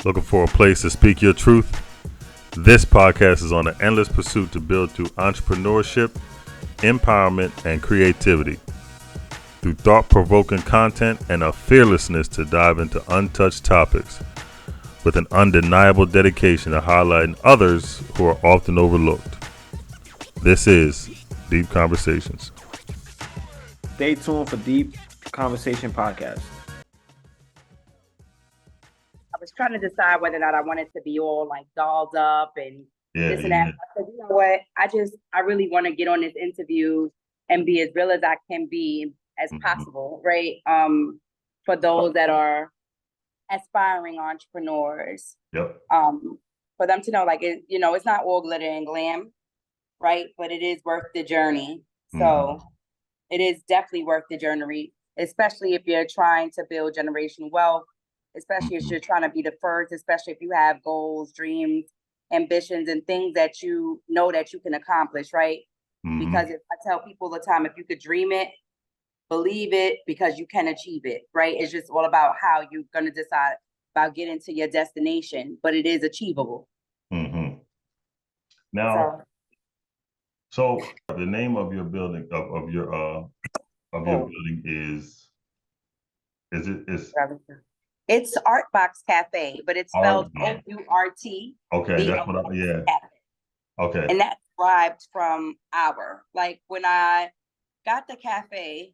Looking for a place to speak your truth? This podcast is on an endless pursuit to build through entrepreneurship, empowerment, and creativity. Through thought-provoking content and a fearlessness to dive into untouched topics with an undeniable dedication to highlighting others who are often overlooked. This is Deep Conversations. Stay tuned for Deep Conversation Podcast. I was trying to decide whether or not I wanted to be all like dolled up and this and that. I said, you know what? I really want to get on this interview and be as real as I can be as possible, right? For those that are aspiring entrepreneurs. Yep. For them to know, like, it's not all glitter and glam, right? But it is worth the journey. So it is definitely worth the journey, especially if you're trying to build generational wealth, especially if you're trying to be the first, especially if you have goals, dreams, ambitions, and things that you know that you can accomplish, right? Because I tell people all the time, if you could dream it, believe it, because you can achieve it, right? It's just all about how you're going to decide about getting to your destination, but it is achievable. Now, so the name of your building, of your building is It's ArtBox Cafe, but it's spelled O-U-R-T. Okay, that's what okay. And that derived from our, like when I got the cafe,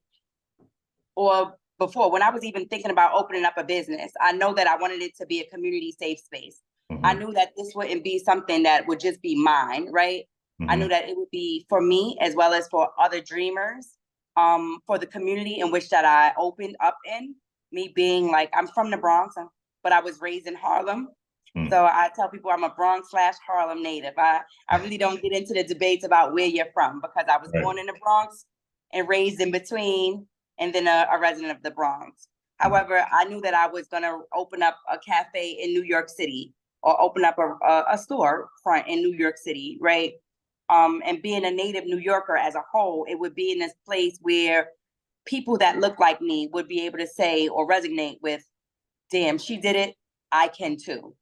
or before, when I was even thinking about opening up a business, I know that I wanted it to be a community safe space. I knew that this wouldn't be something that would just be mine, right? I knew that it would be for me as well as for other dreamers, for the community in which that I opened up in. Me being like, I'm from the Bronx, but I was raised in Harlem. So I tell people I'm a Bronx/Harlem native. I really don't get into the debates about where you're from, because I was born in the Bronx and raised in between, and then a resident of the Bronx. However, I knew that I was going to open up a cafe in New York City, or open up a store front in New York City, right? And being a native New Yorker as a whole, it would be in this place where people that look like me would be able to say or resonate with, damn, she did it, I can too.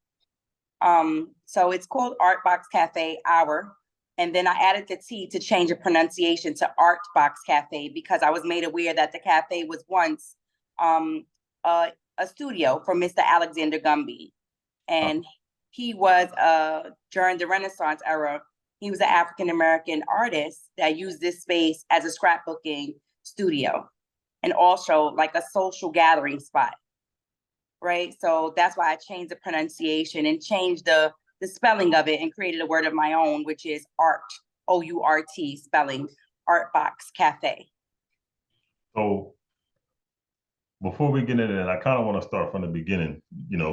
So it's called ArtBox Cafe Hour. And then I added the T to change the pronunciation to ArtBox Cafe, because I was made aware that the cafe was once a studio for Mr. Alexander Gumby. And he was, during the Renaissance era, he was an African-American artist that used this space as a scrapbooking studio and also like a social gathering spot, right? So that's why I changed the pronunciation and changed the spelling of it and created a word of my own, which is art, O-U-R-T spelling, ArtBox Cafe. So before we get into that, I kind of want to start from the beginning,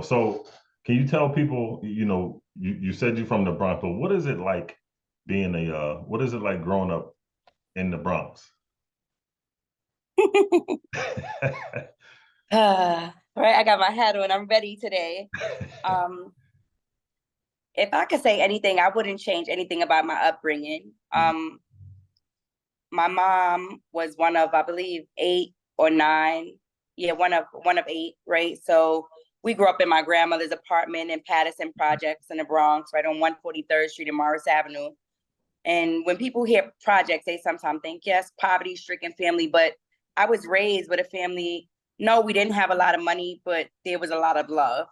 so can you tell people, you said you're from the Bronx, but what is it like being what is it like growing up in the Bronx? Right, I got my hat on, I'm ready today. If I could say anything, I wouldn't change anything about my upbringing. My mom was one of, I believe, 8 or 9. Yeah, one of 8, right? So we grew up in my grandmother's apartment in Patterson Projects in the Bronx, right on 143rd Street and Morris Avenue. And when people hear projects, they sometimes think, yes, poverty-stricken family, but I was raised with a family. No, we didn't have a lot of money, but there was a lot of love.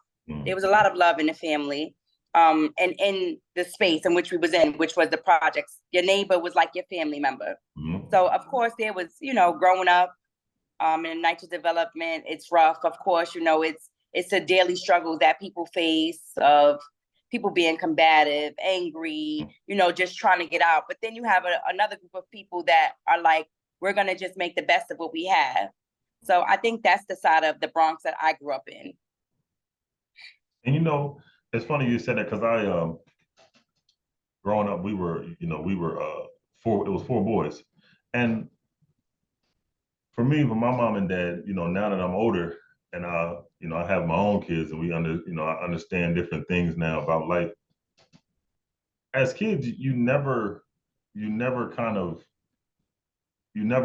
There was a lot of love in the family, and in the space in which we was in, which was the projects. Your neighbor was like your family member. So of course there was, growing up in nitrous development, it's rough. Of course, it's a daily struggle that people face of people being combative, angry, just trying to get out. But then you have another group of people that are like, we're going to just make the best of what we have. So I think that's the side of the Bronx that I grew up in. And it's funny you said that, because I growing up, we were 4. It was 4 boys, and for me, for my mom and dad, now that I'm older and I have my own kids, and I understand different things now about life. As kids, you never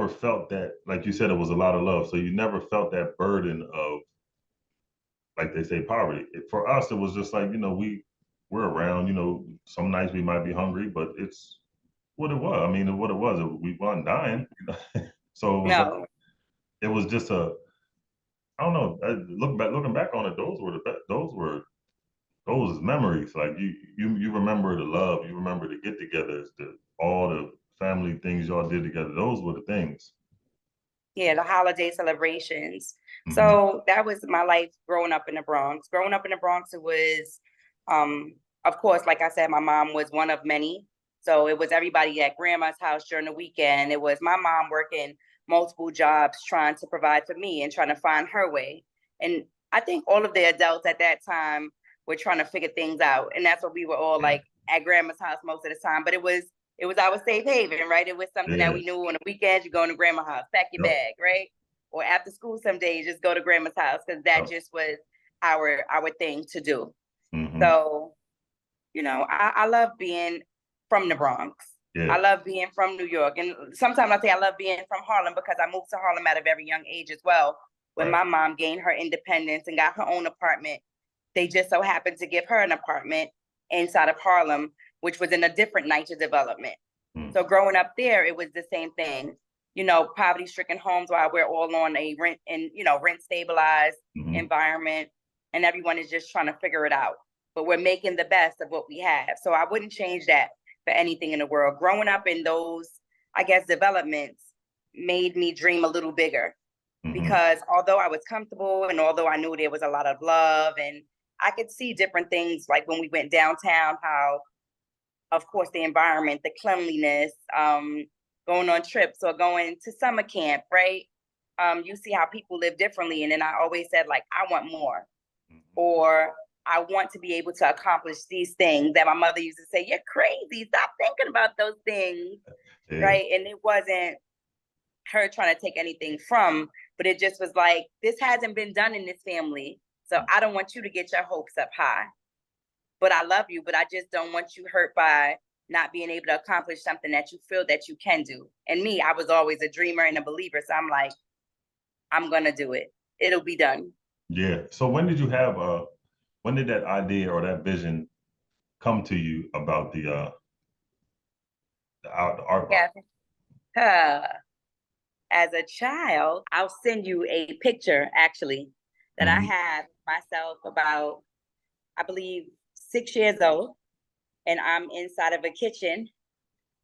felt that, like you said, it was a lot of love. So you never felt that burden of like they say, poverty. For us, it was just like, we're around, some nights we might be hungry, but it's what it was. I mean, what it was, we weren't dying. So it was like, No, it was just I don't know. Looking back on it, those were the best. Those memories. Like you remember the love, you remember the get-togethers, all the family things y'all did together. Those were the things. yeah, the holiday celebrations. Hmm. So that was my life growing up in the Bronx. Growing up in the Bronx, it was, of course, like I said, my mom was one of many. So it was everybody at grandma's house during the weekend. It was my mom working multiple jobs, trying to provide for me and trying to find her way. And I think all of the adults at that time were trying to figure things out. And that's what we were all Yeah. like at grandma's house most of the time. But it was our safe haven, right? It was something that Yeah. we knew on the weekends, you go to grandma's house, pack your Yep. bag, right? Or after school some days, just go to grandma's house because that Yep. just was our thing to do. Hmm. So, I love being from the Bronx. Yeah. I love being from New York. And sometimes I say I love being from Harlem because I moved to Harlem at a very young age as well. When Right. my mom gained her independence and got her own apartment, they just so happened to give her an apartment inside of Harlem, which was in a different NYCHA development. Mm. So growing up there, it was the same thing. Poverty-stricken homes while we're all on a rent stabilized Hmm. environment, and everyone is just trying to figure it out. But we're making the best of what we have. So I wouldn't change that for anything in the world. Growing up in those, I guess, developments made me dream a little bigger Hmm. because although I was comfortable and although I knew there was a lot of love and I could see different things like when we went downtown, how, of course, the environment, the cleanliness, going on trips or going to summer camp, right? You see how people live differently. And then I always said, like, I want more, or I want to be able to accomplish these things that my mother used to say, you're crazy, stop thinking about those things, Yeah. right? And it wasn't her trying to take anything from, but it just was like, this hasn't been done in this family. So I don't want you to get your hopes up high. But I love you, but I just don't want you hurt by not being able to accomplish something that you feel that you can do. And me, I was always a dreamer and a believer. So I'm like, I'm going to do it. It'll be done. Yeah. So when did that idea or that vision come to you about the art box? Yeah. As a child, I'll send you a picture actually that I Hmm. have myself about, I believe, 6 years old. And I'm inside of a kitchen,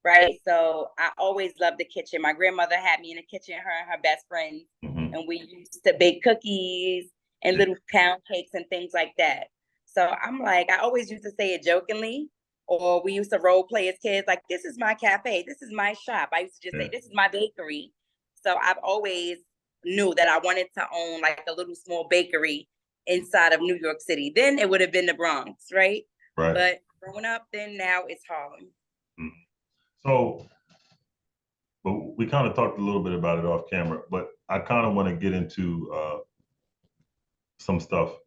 right? So I always loved the kitchen. My grandmother had me in the kitchen, her and her best friends, Hmm. and we used to bake cookies and Yeah. little pound cakes and things like that. So I'm like, I always used to say it jokingly, or we used to role play as kids, like, this is my cafe, this is my shop. I used to just Yeah. say, this is my bakery. So I've always knew that I wanted to own like a little small bakery inside of New York City. Then it would have been the Bronx, right? Right. But growing up, then now it's Harlem. Mhm. So, but we kind of talked a little bit about it off camera, but I kind of want to get into some stuff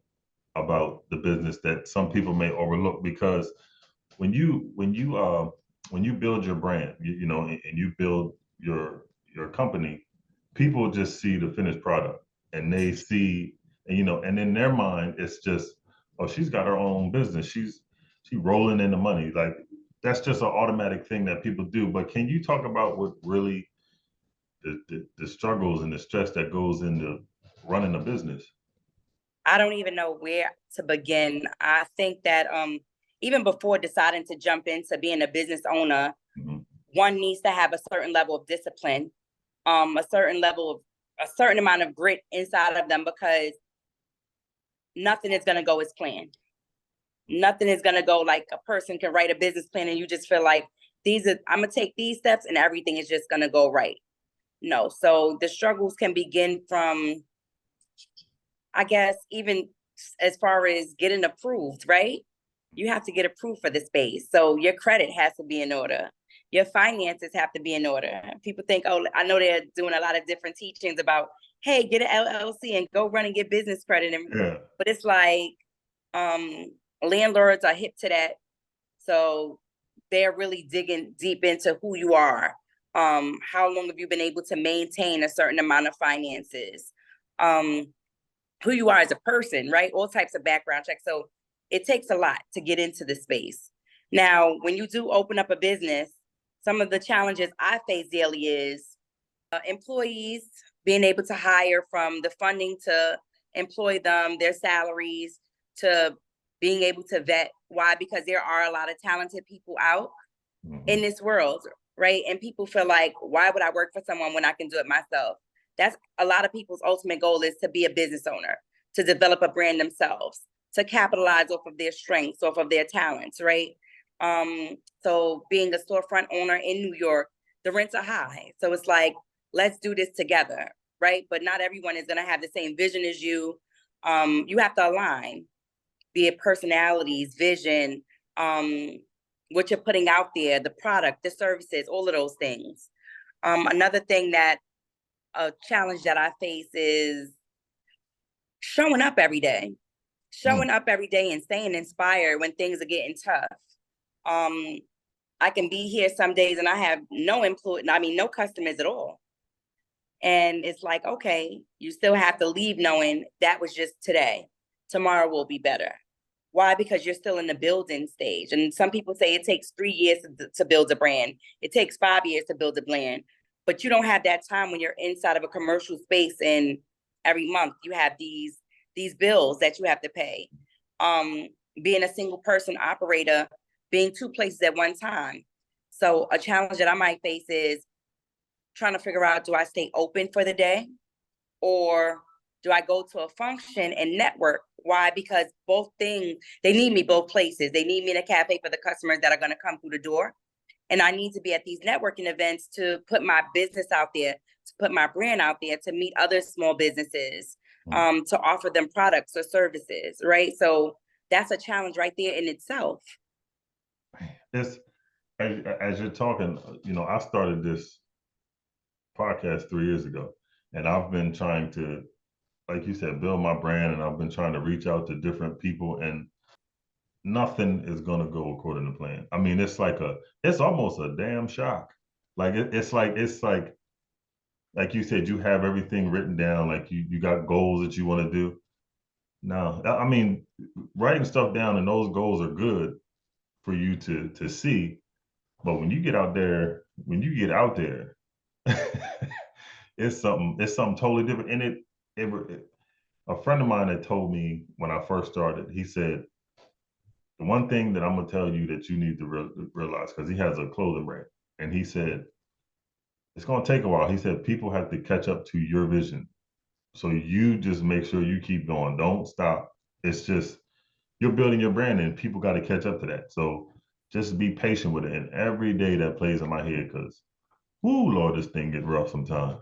about the business that some people may overlook because when you when you uh, when you build your brand, and you build your company, people just see the finished product and they see, and in their mind, it's just, oh, she's got her own business. She's rolling in the money. Like that's just an automatic thing that people do. But can you talk about what really the struggles and the stress that goes into running a business? I don't even know where to begin. I think that even before deciding to jump into being a business owner, Hmm. one needs to have a certain level of discipline, a certain amount of grit inside of them because nothing is gonna go as planned. Nothing is gonna go like a person can write a business plan and you just feel like I'm gonna take these steps and everything is just gonna go right. No. So the struggles can begin from, I guess, even as far as getting approved, right? You have to get approved for the space. So your credit has to be in order. Your finances have to be in order. People think, oh, I know they're doing a lot of different teachings about, hey, get an LLC and go run and get business credit. Yeah. But it's like um, landlords are hip to that. So they're really digging deep into who you are. How long have you been able to maintain a certain amount of finances? Um, who you are as a person, right? All types of background checks. So it takes a lot to get into the space. Now, when you do open up a business, some of the challenges I face daily is employees, being able to hire, from the funding to employ them, their salaries, to being able to vet. Why? Because there are a lot of talented people out in this world, right? And people feel like, why would I work for someone when I can do it myself? That's a lot of people's ultimate goal, is to be a business owner, to develop a brand themselves, to capitalize off of their strengths, off of their talents, right? So being a storefront owner in New York, the rents are high. So it's like, let's do this together, right? But not everyone is going to have the same vision as you. You have to align, be it personalities, vision, what you're putting out there, the product, the services, all of those things. Another thing that a challenge that I face is showing up every day, and staying inspired when things are getting tough. I can be here some days and I have no customers at all. And it's like, okay, you still have to leave knowing that was just today. Tomorrow will be better. Why? Because you're still in the building stage. And some people say it takes 3 years to build a brand. It takes 5 years to build a brand. But you don't have that time when you're inside of a commercial space, and every month you have these bills that you have to pay. Being a single person operator, being 2 places at one time. So a challenge that I might face is trying to figure out, do I stay open for the day, or do I go to a function and network? Why? Because both things, they need me both places. They need me in a cafe for the customers that are going to come through the door. And I need to be at these networking events to put my business out there, to put my brand out there, to meet other small businesses, to offer them products or services, right? So that's a challenge right there in itself. It's, as you're talking, I started this podcast 3 years ago, and I've been trying to, like you said, build my brand, and I've been trying to reach out to different people, and nothing is going to go according to plan. I mean, it's almost a damn shock. Like it's like you said, you have everything written down, like you got goals that you want to do. No, I mean, writing stuff down and those goals are good for you to see, but when you get out there, it's something totally different. And a friend of mine had told me when I first started, he said, the one thing that I'm gonna tell you that you need to realize, because he has a clothing brand, and he said it's gonna take a while. He said people have to catch up to your vision, so you just make sure you keep going. Don't stop. It's just you're building your brand, and people got to catch up to that. So just be patient with it. And every day that plays in my head, because, whoo, Lord, this thing get rough sometimes.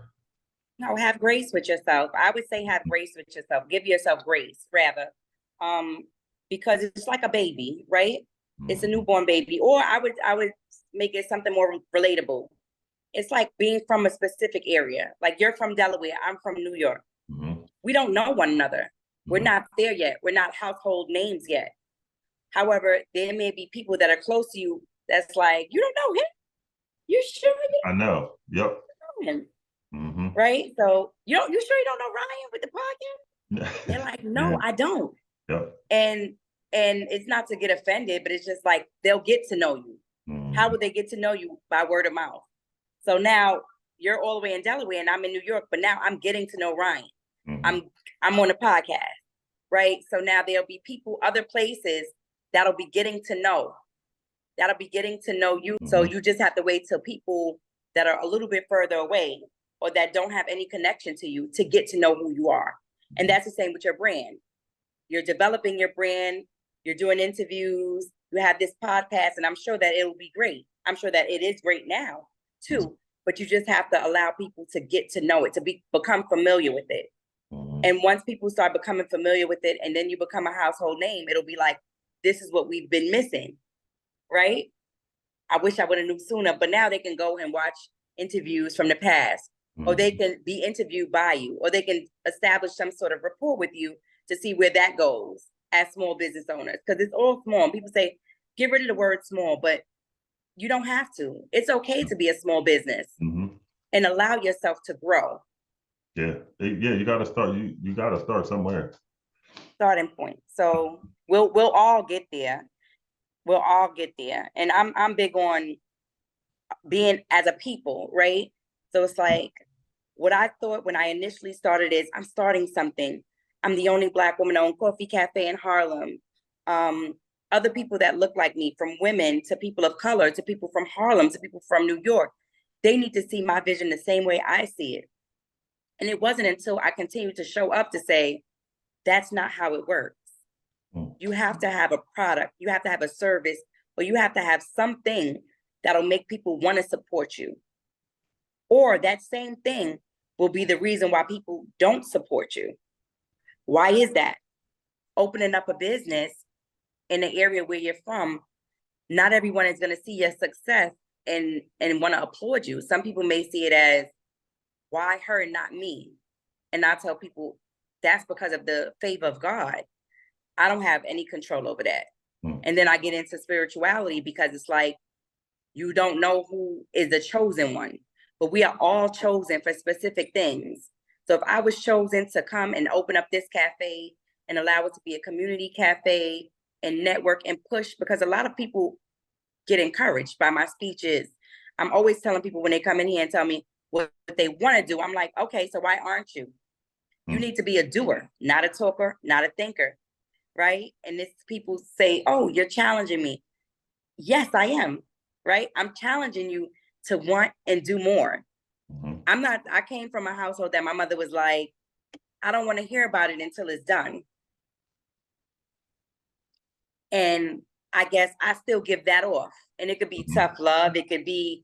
No, have grace with yourself. I would say have grace with yourself. Give yourself grace, rather. Because it's like a baby, right? It's a newborn baby. Or I would make it something more relatable. It's like being from a specific area. Like, you're from Delaware, I'm from New York. We don't know one another. We're not there yet. We're not household names yet. However, there may be people that are close to you that's like, you don't know him? You sure you I know. Yep. know him? Right? So you sure you don't know Ryan with the podcast? They're like, no, yeah. I don't. Yep. And it's not to get offended, but it's just like, they'll get to know you. How would they get to know you? By word of mouth. So now you're all the way in Delaware and I'm in New York, but now I'm getting to know Ryan. I'm on a podcast, right? So now there'll be people, other places that'll be getting to know you. So you just have to wait till people that are a little bit further away or that don't have any connection to you to get to know who you are. And that's the same with your brand. You're developing your brand, you're doing interviews, you have this podcast, and I'm sure that it'll be great. I'm sure that it is great now too, but you just have to allow people to get to know it, to become familiar with it. And once people start becoming familiar with it, and then you become a household name, it'll be like, this is what we've been missing, right? I wish I would have knew sooner, but now they can go and watch interviews from the past, or they can be interviewed by you, or they can establish some sort of rapport with you to see where that goes as small business owners. Because it's all small. People say, get rid of the word small, but you don't have to. It's okay to be a small business and allow yourself to grow. Yeah. You got to start. You got to start somewhere. Starting point. So we'll all get there. We'll all get there. And I'm big on being as a people, right? So it's like what I thought when I initially started is I'm starting something. I'm the only Black woman-owned coffee cafe in Harlem. Other people that look like me, from women to people of color to people from Harlem to people from New York, they need to see my vision the same way I see it. And it wasn't until I continued to show up to say, that's not how it works. You have to have a product, you have to have a service, or you have to have something that'll make people want to support you. Or that same thing will be the reason why people don't support you. Why is that? Opening up a business in the area where you're from, not everyone is going to see your success and want to applaud you. Some people may see it as, why her and not me? And I tell people that's because of the favor of God. I don't have any control over that. And then I get into spirituality because it's like, you don't know who is the chosen one, but we are all chosen for specific things. So if I was chosen to come and open up this cafe and allow it to be a community cafe and network and push, because a lot of people get encouraged by my speeches. I'm always telling people when they come in here and tell me what they want to do, I'm like, okay, so why aren't you? You need to be a doer, not a talker, not a thinker, right? And this people say, oh, you're challenging me. Yes, I am, right? I'm challenging you to want and do more. I came from a household that my mother was like, I don't want to hear about it until it's done. And I guess I still give that off. And it could be tough love. It could be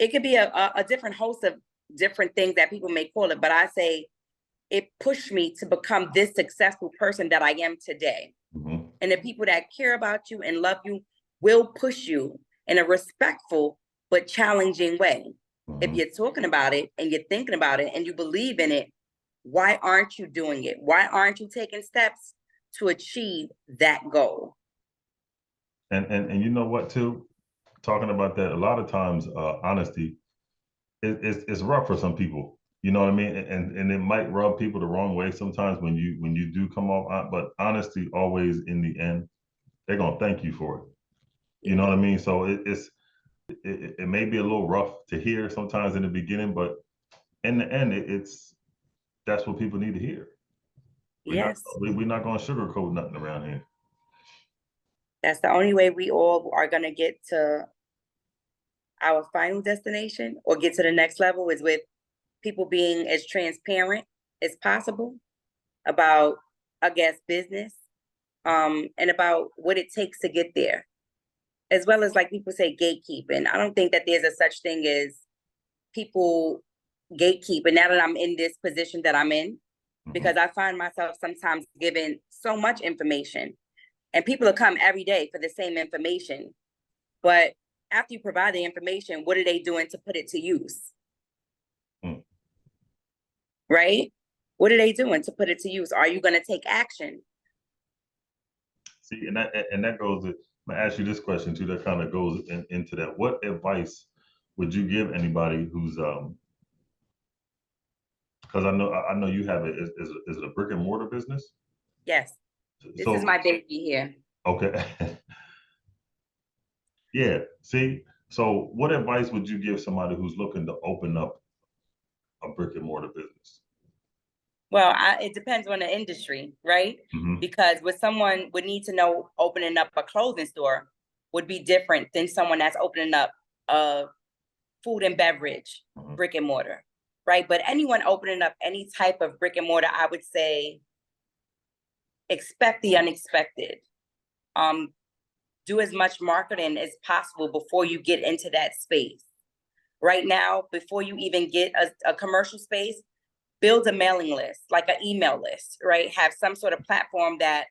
a different host of different things that people may call it. But I say it pushed me to become this successful person that I am today. And the people that care about you and love you will push you in a respectful but challenging way. If you're talking about it and you're thinking about it and you believe in it, why aren't you doing it? Why aren't you taking steps to achieve that goal? And you know what, too? Talking about that, a lot of times, honesty is rough for some people. You know what I mean? And it might rub people the wrong way sometimes when you do come off. But honesty, always in the end, they're gonna thank you for it. You know what I mean? So it may be a little rough to hear sometimes in the beginning, but in the end, that's what people need to hear. Yes. We're not gonna sugarcoat nothing around here. That's the only way we all are gonna get to our final destination or get to the next level is with people being as transparent as possible about, I guess, business, and about what it takes to get there. As well as, like people say, gatekeeping. I don't think that there's a such thing as people gatekeeping now that I'm in this position that I'm in, because I find myself sometimes given so much information and people will come every day for the same information. But after you provide the information, what are they doing to put it to use? Right? What are they doing to put it to use? Are you going to take action? See, and that goes to, I'm gonna ask you this question too, that kind of goes into that. What advice would you give anybody who's because I know you have it, is it a brick and mortar business? Yes. This is my baby here. Okay. Yeah. See, so what advice would you give somebody who's looking to open up a brick and mortar business? Well, it depends on the industry, right? Because what someone would need to know opening up a clothing store would be different than someone that's opening up a food and beverage brick and mortar, right? But anyone opening up any type of brick and mortar, I would say, expect the unexpected. Do as much marketing as possible before you get into that space. Right now, before you even get a commercial space, build a mailing list, like an email list, right? Have some sort of platform that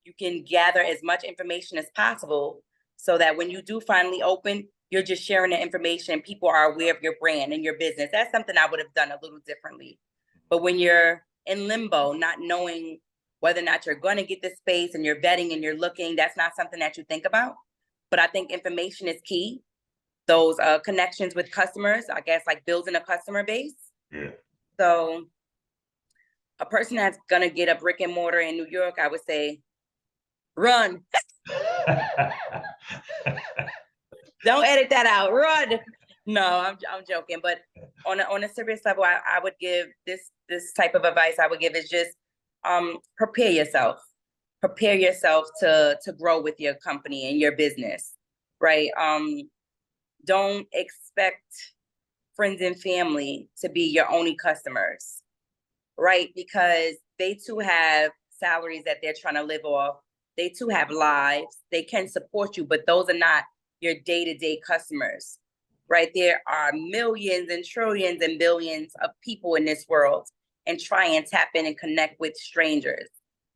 you can gather as much information as possible so that when you do finally open, you're just sharing the information. People are aware of your brand and your business. That's something I would have done a little differently. But when you're in limbo, not knowing whether or not you're going to get the space and you're vetting and you're looking, that's not something that you think about. But I think information is key. Those connections with customers, I guess, like building a customer base. Yeah. So a person that's gonna get a brick and mortar in New York, I would say, run. Don't edit that out. Run. No, I'm joking. But on a serious level, I would give this type of advice. I would give is just prepare yourself. Prepare yourself to grow with your company and your business, right? Don't expect friends and family to be your only customers, right? Because they too have salaries that they're trying to live off. They too have lives. They can support you, but those are not your day-to-day customers, right? There are millions and trillions and billions of people in this world, and try and tap in and connect with strangers.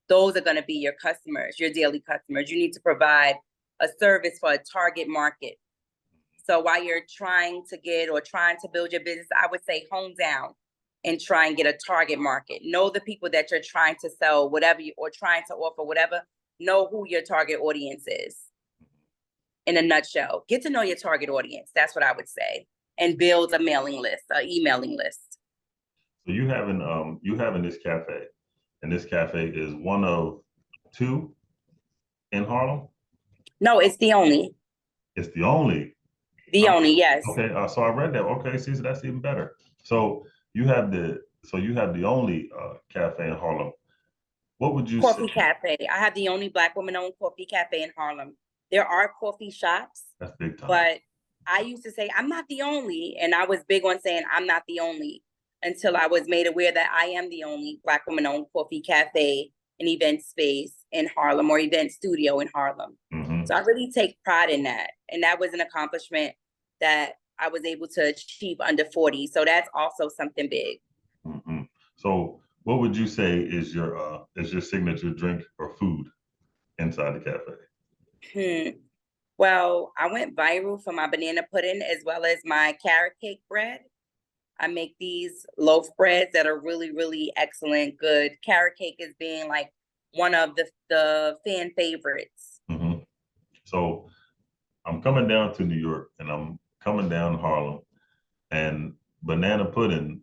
Those are going to be your customers, your daily customers. You need to provide a service for a target market. So while you're trying to build your business, I would say hone down and try and get a target market. Know the people that you're trying to sell whatever or trying to offer whatever. Know who your target audience is. In a nutshell, get to know your target audience. That's what I would say, and build a mailing list, an emailing list. So you having this cafe, and this cafe is one of two in Harlem? No, it's the only. It's the only. The only, yes. Okay, so I read that. Okay, see, so that's even better. So you have the only cafe in Harlem. What would you Coffee say? cafe. I have the only Black woman-owned coffee cafe in Harlem. There are coffee shops, That's big time. but I used to say I'm not the only, and I was big on saying I'm not the only until I was made aware that I am the only Black woman-owned coffee cafe and event space in Harlem, or event studio in Harlem. Mm-hmm. So I really take pride in that, and that was an accomplishment that I was able to achieve under 40. So that's also something big. Mm-hmm. So what would you say is your signature drink or food inside the cafe? Well, I went viral for my banana pudding as well as my carrot cake bread. I make these loaf breads that are really, really excellent, good. Carrot cake is being like one of the fan favorites. Mm-hmm. So I'm coming down to New York, and I'm coming down Harlem, and banana pudding.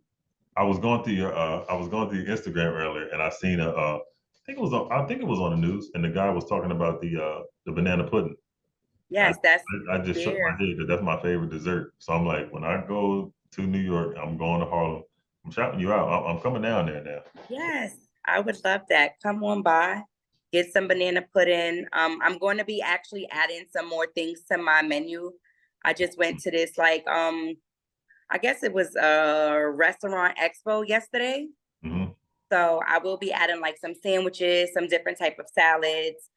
I was going through your Instagram earlier, and I seen I think it was on the news, and the guy was talking about the banana pudding. Yes, that's I just shook my head because that's my favorite dessert. So I'm like, when I go to New York, I'm going to Harlem. I'm shouting you out. I'm coming down there now. Yes, I would love that. Come on by, get some banana pudding. I'm going to be actually adding some more things to my menu. I just went to this I guess it was a restaurant expo yesterday. Mm-hmm. So I will be adding like some sandwiches, some different type of salads.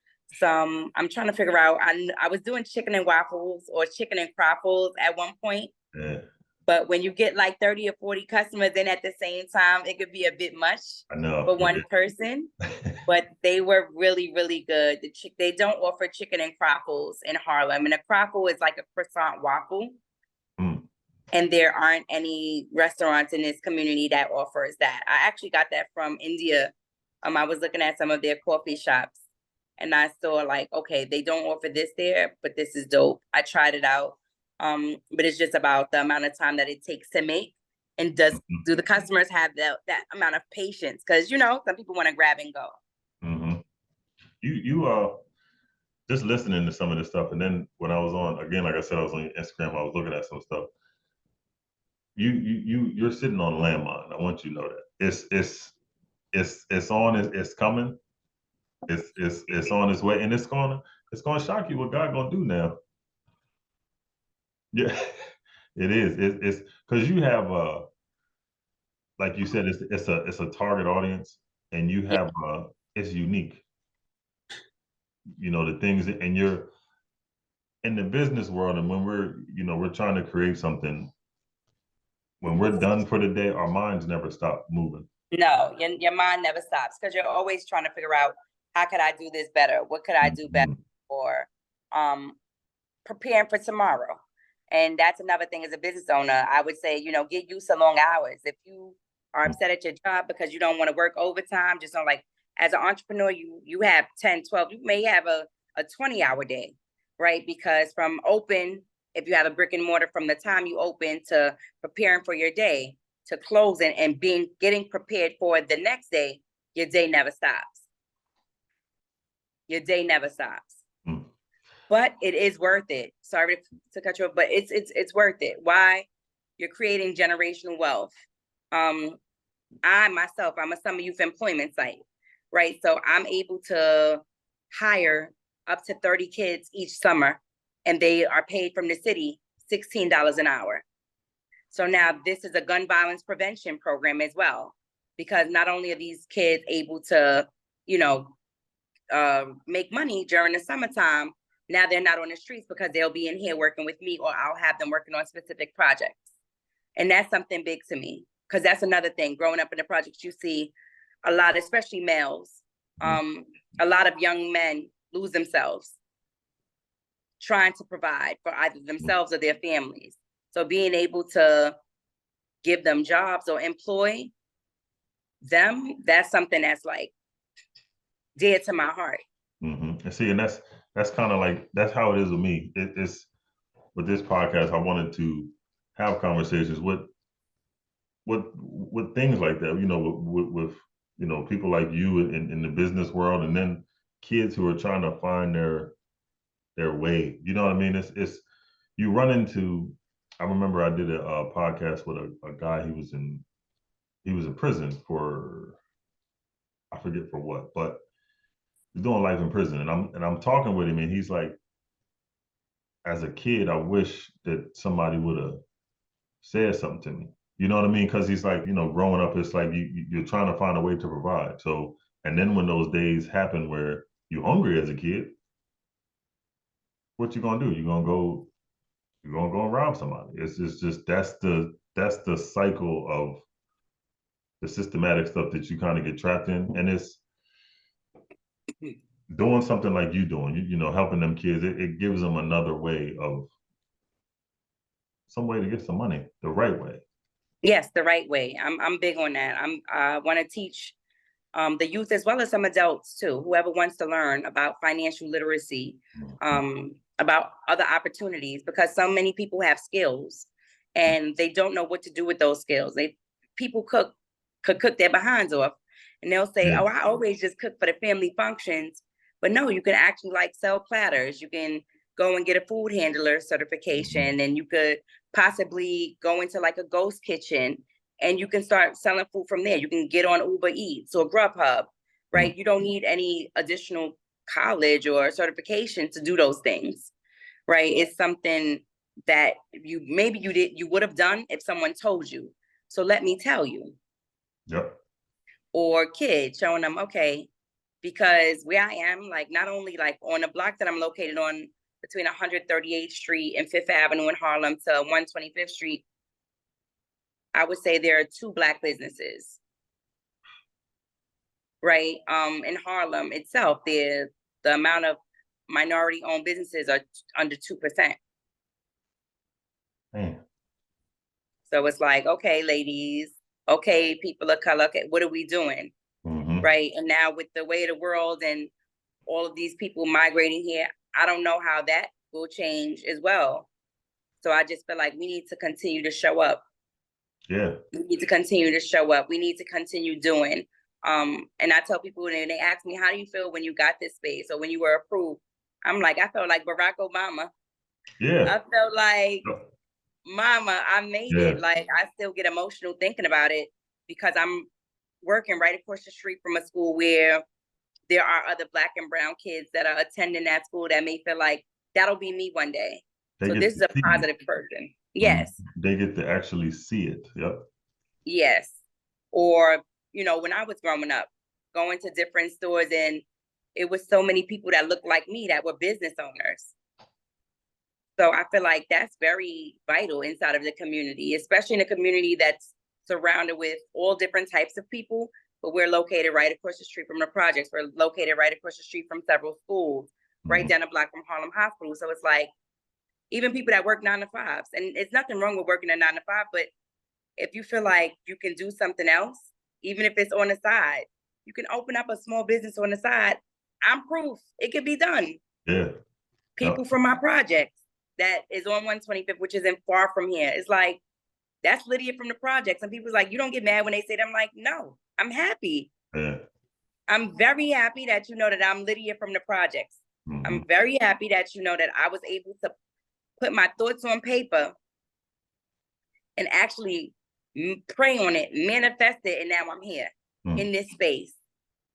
I'm trying to figure out, I was doing chicken and waffles or chicken and croffles at one point. Yeah. But when you get like 30 or 40 customers in at the same time, it could be a bit much for one person. But they were really, really good. They don't offer chicken and croffles in Harlem. And a croffle is like a croissant waffle. Mm. And there aren't any restaurants in this community that offers that. I actually got that from India. I was looking at some of their coffee shops, and I saw like, okay, they don't offer this there, but this is dope. I tried it out. But it's just about the amount of time that it takes to make, and do the customers have that amount of patience? Because some people want to grab and go. Mm-hmm. You just listening to some of this stuff, and then when I was on again, like I said, I was on Instagram. I was looking at some stuff. You're sitting on landmine. I want you to know that it's on. It's coming. It's on its way, and it's gonna shock you what God gonna do now. Yeah, it is. It's because you have like you said, it's a target audience, and you have it's unique. The things, and you're in the business world, and when we're trying to create something. When we're done for the day, our minds never stop moving. No, your mind never stops, because you're always trying to figure out, how could I do this better? What could I do better? Or preparing for tomorrow. And that's another thing as a business owner. I would say, get used to long hours. If you are upset at your job because you don't want to work overtime, just don't as an entrepreneur, you have 10, 12, you may have a 20-hour day, right? Because from open, if you have a brick and mortar, from the time you open to preparing for your day, to closing and getting prepared for the next day, your day never stops. Your day never stops. Mm. But it is worth it. Sorry to cut you off, but it's worth it. Why? You're creating generational wealth. I'm a summer youth employment site, right? So I'm able to hire up to 30 kids each summer, and they are paid from the city $16 an hour. So now this is a gun violence prevention program as well, because not only are these kids able to, make money during the summertime, now they're not on the streets because they'll be in here working with me, or I'll have them working on specific projects. And that's something big to me, because that's another thing. Growing up in the projects, you see a lot, especially males, a lot of young men lose themselves trying to provide for either themselves or their families. So being able to give them jobs or employ them, that's something that's like dear to my heart. Mm-hmm. And see, and that's kind of like, that's how it is with me. It's with this podcast, I wanted to have conversations with things like that, with people like you in the business world, and then kids who are trying to find their way. You know what I mean? It's you run into. I remember I did a podcast with a guy. He was in prison for, I forget for what, but he's doing life in prison, and I'm talking with him, and he's like, as a kid, I wish that somebody would have said something to me. You know what I mean? Because he's like, growing up, it's like you're trying to find a way to provide. So, and then when those days happen where you're hungry as a kid, what you gonna do? You're gonna go and rob somebody. It's just that's the cycle of the systematic stuff that you kind of get trapped in, and it's doing something like you doing, helping them kids. It gives them another way of some way to get some money the right way. Yes, the right way. I'm big on that. I want to teach the youth as well as some adults too, whoever wants to learn about financial literacy, about other opportunities, because so many people have skills and they don't know what to do with those skills. People could cook their behinds off, and they'll say, Yeah. "Oh, I always just cook for the family functions." But no, you can actually like sell platters. You can go and get a food handler certification, and you could possibly go into like a ghost kitchen, and you can start selling food from there. You can get on Uber Eats or Grubhub, right? You don't need any additional college or certification to do those things, right? It's something that you would have done if someone told you. So let me tell you. Yep. Or kids, showing them, okay, because where I am, like not only like on the block that I'm located on between 138th Street and 5th Avenue in Harlem to 125th Street, I would say there are 2 Black businesses, right? In Harlem itself, the amount of minority-owned businesses are under 2%. Man. So it's like, okay, ladies, okay, people of color, okay, what are we doing? Right? And now with the way of the world and all of these people migrating here, I don't know how that will change as well. So I just feel like we need to continue to show up. Yeah. We need to continue to show up. We need to continue doing. And I tell people, and they ask me, how do you feel when you got this space or when you were approved? I'm like, I felt like Barack Obama. Yeah. I felt like, mama, I made it. Like, I still get emotional thinking about it because I'm working right across the street from a school where there are other Black and brown kids that are attending that school that may feel like that'll be me one day. So this is a positive person. Yes. They get to actually see it. Yep. Yes. Or, when I was growing up, going to different stores, and it was so many people that looked like me that were business owners. So I feel like that's very vital inside of the community, especially in a community that's surrounded with all different types of people. But we're located right across the street from the projects. We're located right across the street from several schools, right down the block from Harlem Hospital. So it's like, even people that work 9 to 5s, and it's nothing wrong with working a 9 to 5, but if you feel like you can do something else, even if it's on the side, you can open up a small business on the side. I'm proof it can be done. Yeah. People from my projects that is on 125th, which isn't far from here. It's like, that's Lydia from the project. Some people's like, you don't get mad when they say that. I'm like, no, I'm happy. Yeah. I'm very happy that you know that I'm Lydia from the projects. I'm very happy that you know that I was able to put my thoughts on paper and actually pray on it, manifest it, and now I'm here in this space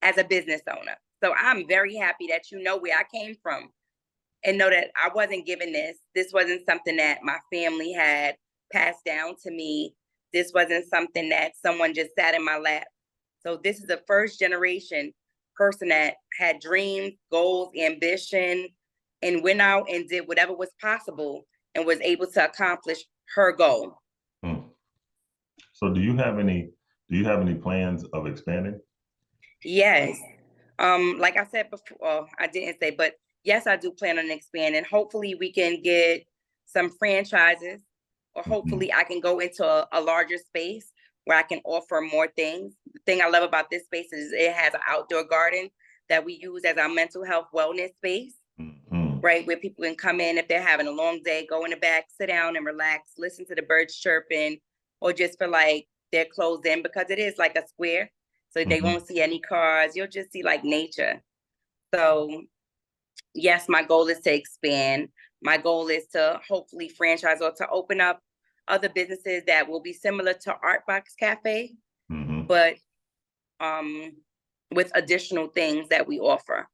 as a business owner. So I'm very happy that you know where I came from and know that I wasn't given this. This wasn't something that my family had passed down to me. This wasn't something that someone just sat in my lap. So this is the first generation person that had dreams, goals, ambition, and went out and did whatever was possible and was able to accomplish her goal. So do you have any plans of expanding? Yes. Like I said before, I didn't say, but yes, I do plan on expanding. Hopefully we can get some franchises, or hopefully I can go into a larger space where I can offer more things. The thing I love about this space is it has an outdoor garden that we use as our mental health wellness space, right? Where people can come in if they're having a long day, go in the back, sit down and relax, listen to the birds chirping, or just feel like they're closed in, because it is like a square. So they won't see any cars. You'll just see like nature. So yes, my goal is to expand. My goal is to hopefully franchise or to open up other businesses that will be similar to ArtBox Cafe, but with additional things that we offer.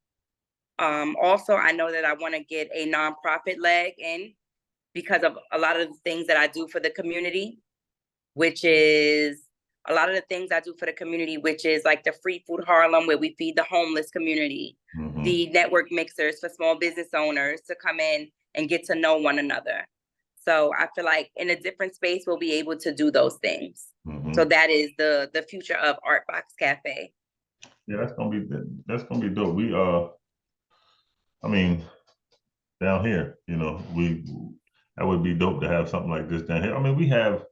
Also, I know that I want to get a nonprofit leg in because of a lot of the things that I do for the community, which is like the Free Food Harlem, where we feed the homeless community, the network mixers for small business owners to come in and get to know one another. So I feel like in a different space, we'll be able to do those things. So that is the future of ArtBox Cafe. Yeah, that's gonna be dope. We I mean, down here, that would be dope to have something like this down here. I mean, we have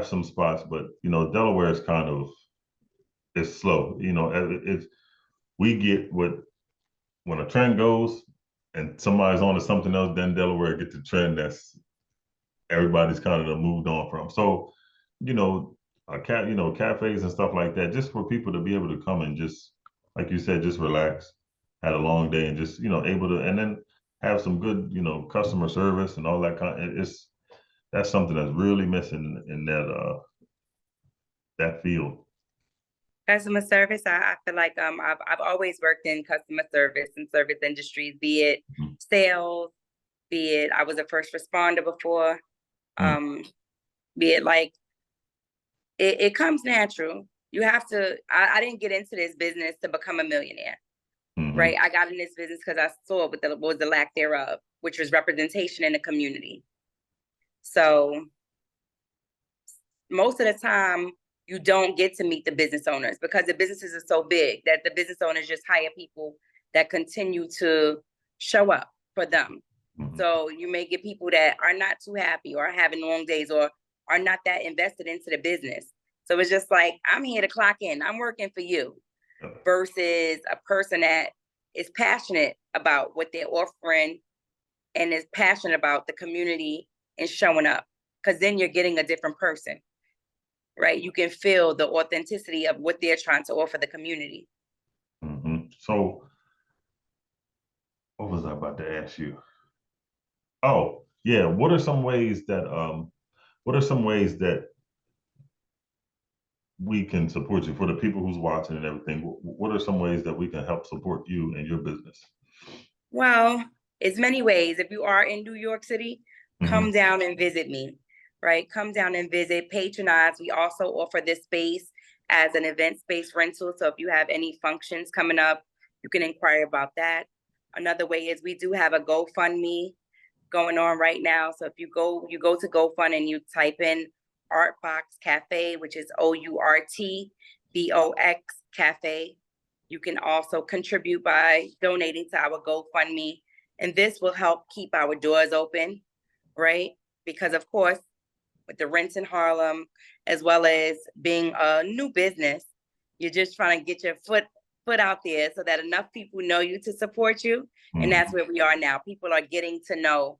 some spots, but Delaware is kind of, it's slow. We get when a trend goes and somebody's on to something else, then Delaware gets the trend that's everybody's kind of moved on from. So, cafes and stuff like that, just for people to be able to come and just, like you said, just relax, had a long day, and just able to, and then have some good customer service and all that that's something that's really missing in that field. Customer service, I feel like I've always worked in customer service and service industries, be it sales, be it I was a first responder before, be it like it comes natural. You have to. I didn't get into this business to become a millionaire, right? I got in this business because I saw what was the lack thereof, which was representation in the community. So most of the time, you don't get to meet the business owners because the businesses are so big that the business owners just hire people that continue to show up for them. So you may get people that are not too happy or are having long days or are not that invested into the business. So it's just like, I'm here to clock in. I'm working for you, versus a person that is passionate about what they're offering and is passionate about the community and showing up, because then you're getting a different person. Right? You can feel the authenticity of what they're trying to offer the community. So what was I about to ask you? Oh, yeah. What are some ways that we can support you, for the people who's watching and everything? What are some ways that we can help support you and your business? Well, it's many ways. If you are in New York City, come down and visit me. Right? Come down and visit, patronize. We also offer this space as an event space rental. So if you have any functions coming up, you can inquire about that. Another way is we do have a GoFundMe going on right now. So if you go to GoFund and you type in ArtBox Cafe, which is OurtBox Cafe, you can also contribute by donating to our GoFundMe. And this will help keep our doors open, right? Because of course, with the rents in Harlem, as well as being a new business, you're just trying to get your foot out there so that enough people know you to support you. And that's where we are now. People are getting to know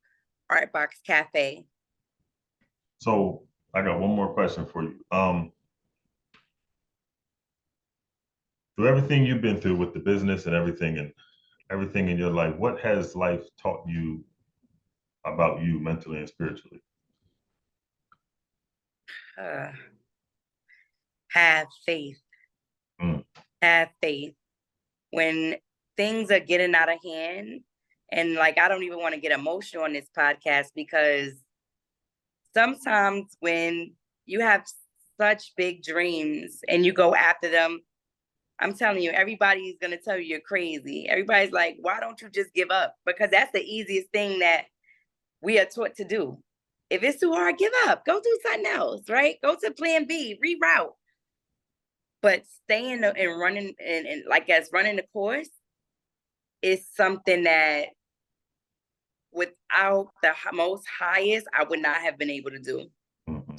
ArtBox Cafe. So I got one more question for you. Through everything you've been through with the business and everything in your life, what has life taught you about you mentally and spiritually? Uh, have faith. Mm. Have faith. When things are getting out of hand, and like I don't even want to get emotional on this podcast because sometimes when you have such big dreams and you go after them, I'm telling you, everybody's going to tell you you're crazy. Everybody's like, why don't you just give up? Because that's the easiest thing that we are taught to do. If it's too hard, give up. Go do something else, right? Go to plan B, reroute. But staying and running and like as running the course is something that without the most highest, I would not have been able to do. Mm-hmm.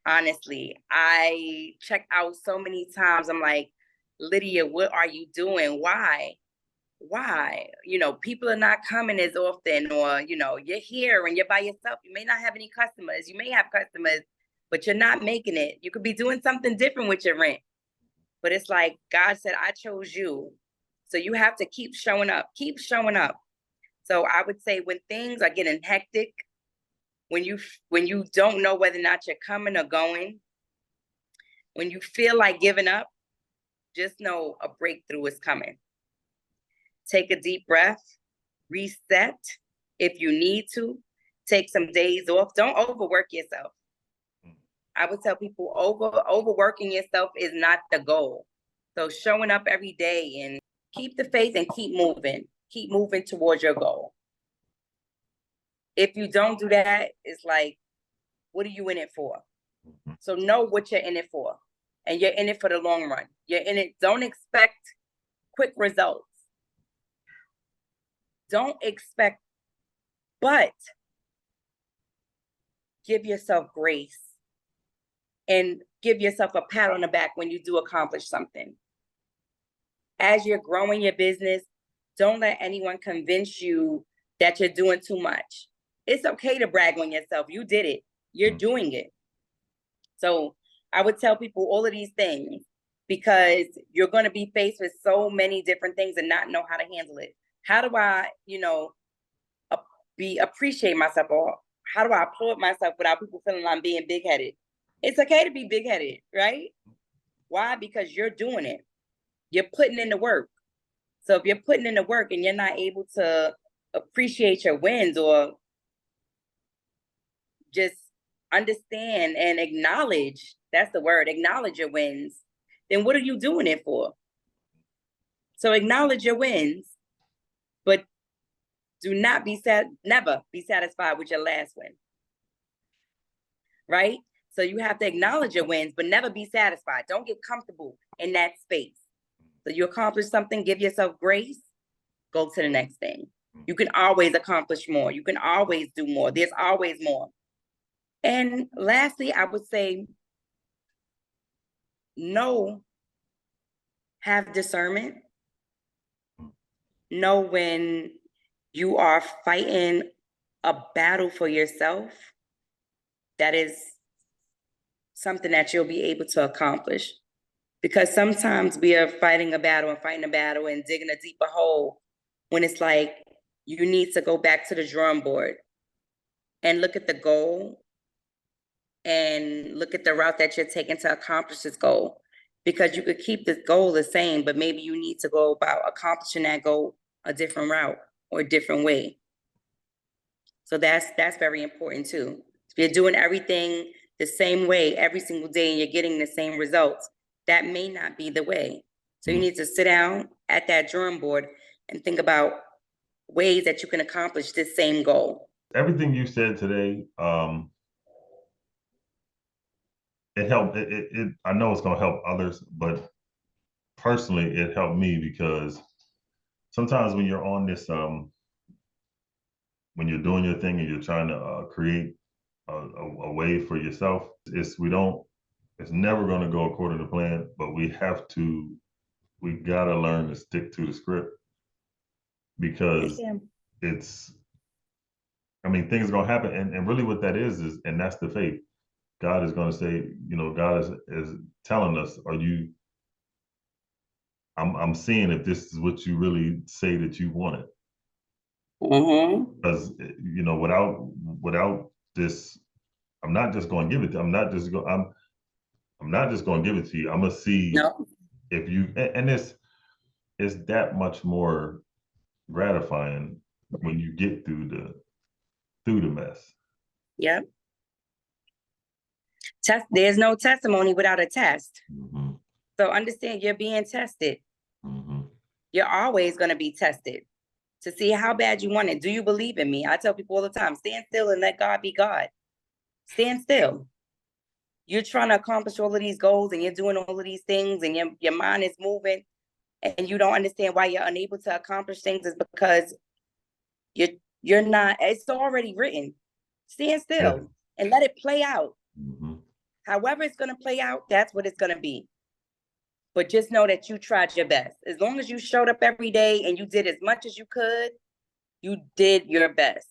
Honestly, I check out so many times. I'm like, Lydia, what are you doing? Why? You know, people are not coming as often, or, you know, you're here and you're by yourself. You may not have any customers. You may have customers, but you're not making it. You could be doing something different with your rent. But it's like, God said, I chose you. So you have to keep showing up, keep showing up. So I would say when things are getting hectic, when you don't know whether or not you're coming or going, when you feel like giving up, just know a breakthrough is coming. Take a deep breath, reset if you need to, take some days off. Don't overwork yourself. I would tell people overworking yourself is not the goal. So showing up every day and keep the faith and keep moving towards your goal. If you don't do that, it's like, what are you in it for? So know what you're in it for. And you're in it for the long run. You're in it. Don't expect quick results. Don't expect, but give yourself grace and give yourself a pat on the back when you do accomplish something. As you're growing your business, don't let anyone convince you that you're doing too much. It's okay to brag on yourself. You did it. You're doing it. So I would tell people all of these things because you're going to be faced with so many different things and not know how to handle it. How do I, appreciate myself, or how do I applaud myself without people feeling I'm being big-headed? It's okay to be big-headed, right? Why? Because you're doing it. You're putting in the work. So if you're putting in the work and you're not able to appreciate your wins or just understand and acknowledge, that's the word, acknowledge your wins, then what are you doing it for? So acknowledge your wins, but do not never be satisfied with your last win. Right? So you have to acknowledge your wins, but never be satisfied. Don't get comfortable in that space. So you accomplish something, give yourself grace, go to the next thing. You can always accomplish more. You can always do more. There's always more. And lastly, I would say, have discernment. Know when you are fighting a battle for yourself, that is something that you'll be able to accomplish. Because sometimes we are fighting a battle and digging a deeper hole when it's like you need to go back to the drawing board and look at the goal and look at the route that you're taking to accomplish this goal. Because you could keep this goal the same, but maybe you need to go about accomplishing that goal a different route or a different way. So that's very important too. If you're doing everything the same way every single day and you're getting the same results, that may not be the way. So you need to sit down at that drawing board and think about ways that you can accomplish this same goal. Everything you said today, it helped. I know it's going to help others, but personally, it helped me because sometimes when you're on this, when you're doing your thing and you're trying to create a way for yourself, it's never going to go according to plan, but we got to learn to stick to the script because things are going to happen. And really what that is, and that's the faith. God is going to say, you know, God is telling us, I'm seeing if this is what you really say that you wanted. Mm-hmm. Because, you know, without this, I'm not just going to give it to, I'm not just going to give it to you. I'm going to see No. if you, and it's that much more gratifying when you get through the mess. Yep. There's no testimony without a test. Mm-hmm. So understand you're being tested. Mm-hmm. You're always going to be tested to see how bad you want it. Do you believe in me? I tell people all the time, stand still and let God be God. Stand still. You're trying to accomplish all of these goals and you're doing all of these things and your mind is moving and you don't understand why you're unable to accomplish things is because you're not, it's already written. Stand still and let it play out. Mm-hmm. However it's going to play out, that's what it's going to be. But just know that you tried your best. As long as you showed up every day and you did as much as you could, you did your best.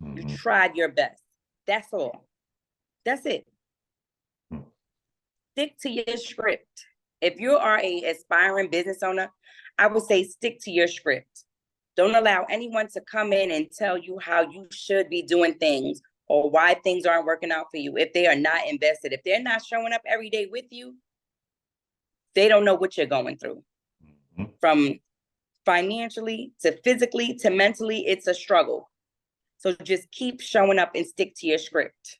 Mm-hmm. You tried your best. That's all. That's it. Mm-hmm. Stick to your script. If you are an aspiring business owner, I would say stick to your script. Don't allow anyone to come in and tell you how you should be doing things or why things aren't working out for you. If they are not invested, if they're not showing up every day with you, they don't know what you're going through. Mm-hmm. From financially to physically to mentally, it's a struggle. So just keep showing up and stick to your script.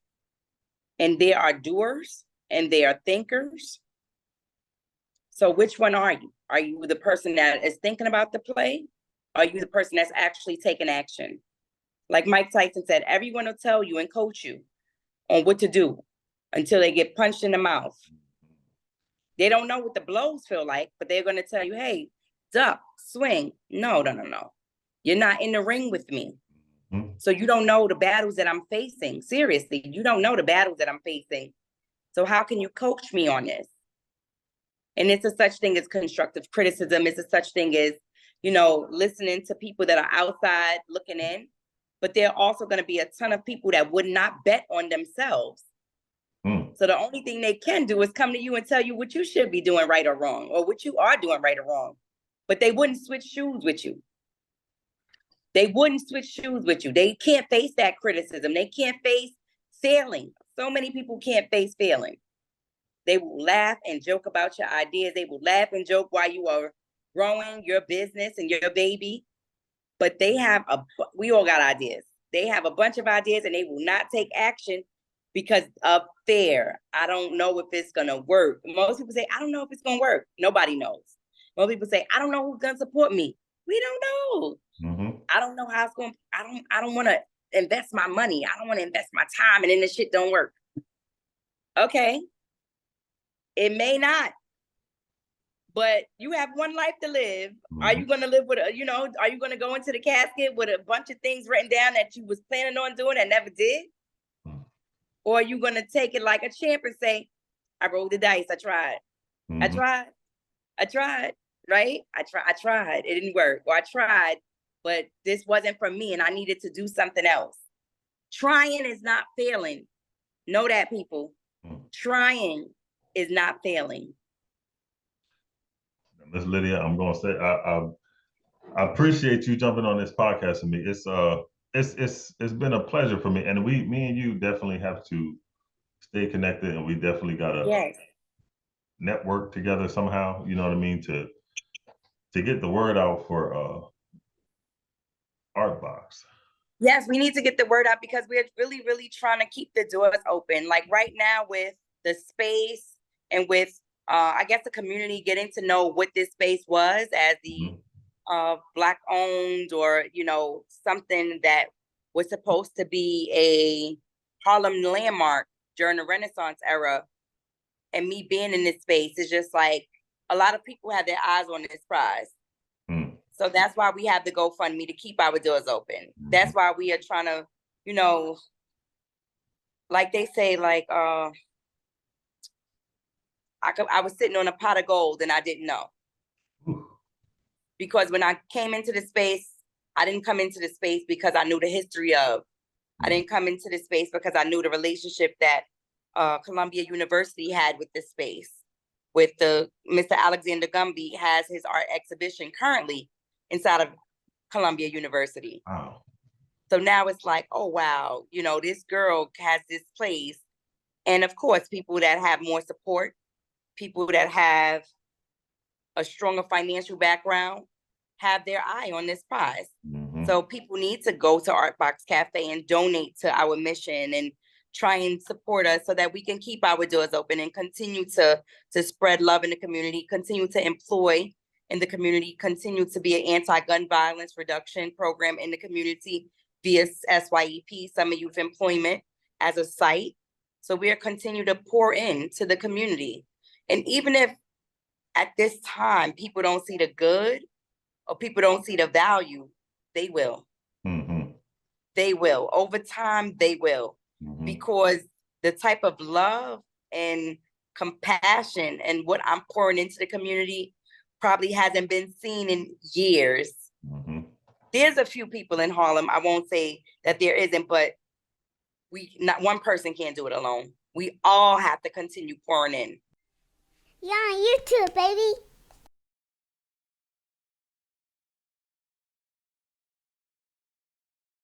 And there are doers and there are thinkers. So which one are you? Are you the person that is thinking about the play? Are you the person that's actually taking action? Like Mike Tyson said, everyone will tell you and coach you on what to do until they get punched in the mouth. They don't know what the blows feel like, but they're going to tell you, hey, duck, swing. No. You're not in the ring with me. Mm-hmm. So you don't know the battles that I'm facing. Seriously, you don't know the battles that I'm facing. So how can you coach me on this? And it's a such thing as constructive criticism. It's a such thing as, you know, listening to people that are outside looking in. But there are also going to be a ton of people that would not bet on themselves. Mm. So the only thing they can do is come to you and tell you what you should be doing right or wrong, or what you are doing right or wrong. But they wouldn't switch shoes with you. They wouldn't switch shoes with you. They can't face that criticism. They can't face failing. So many people can't face failing. They will laugh and joke about your ideas. They will laugh and joke while you are growing your business and your baby. But we all got ideas. They have a bunch of ideas and they will not take action because of fear. I don't know if it's going to work. Most people say, I don't know if it's going to work. Nobody knows. Most people say, I don't know who's going to support me. We don't know. Mm-hmm. I don't know how it's going. I don't want to invest my money. I don't want to invest my time and then the shit don't work. Okay. It may not. But you have one life to live. Mm-hmm. Are you going to live with are you going to go into the casket with a bunch of things written down that you was planning on doing and never did? Mm-hmm. Or are you going to take it like a champ and say, I rolled the dice. I tried. Mm-hmm. I tried, right? I tried. It didn't work. Or I tried, but this wasn't for me and I needed to do something else. Trying is not failing. Know that, people. Mm-hmm. Trying is not failing. Miss Lydia, I'm going to say I appreciate you jumping on this podcast with me. It's been a pleasure for me, and me and you definitely have to stay connected, and we definitely got to network together somehow. You know what I mean, to get the word out for ArtBox. Yes, we need to get the word out because we're really, really trying to keep the doors open. Like right now with the space and with, I guess, the community getting to know what this space was as the Black owned or, something that was supposed to be a Harlem landmark during the Renaissance era. And me being in this space is just like a lot of people have their eyes on this prize. Mm. So that's why we have the GoFundMe to keep our doors open. Mm-hmm. That's why we are trying to, like they say, like I was sitting on a pot of gold and I didn't know. Ooh. Because when I came into the space, I didn't come into the space because I knew the history of. I didn't come into the space because I knew the relationship that Columbia University had with this space. With the Mr. Alexander Gumby has his art exhibition currently inside of Columbia University. Wow. So now it's like, oh, wow, you know, this girl has this place. And of course, people that have more support, people that have a stronger financial background have their eye on this prize. Mhm. So people need to go to ArtBox Cafe and donate to our mission and try and support us so that we can keep our doors open and continue to spread love in the community, continue to employ in the community, continue to be an anti-gun violence reduction program in the community via SYEP, Summer Youth Employment, as a site. So we are continue to pour into the community. And even if at this time people don't see the good or people don't see the value, they will. Mhm. They will. Over time, they will. Mhm. Because the type of love and compassion and what I'm pouring into the community probably hasn't been seen in years. Mhm. There's a few people in Harlem, I won't say that there isn't, but not one person can't do it alone. We all have to continue pouring in. You're on YouTube, baby.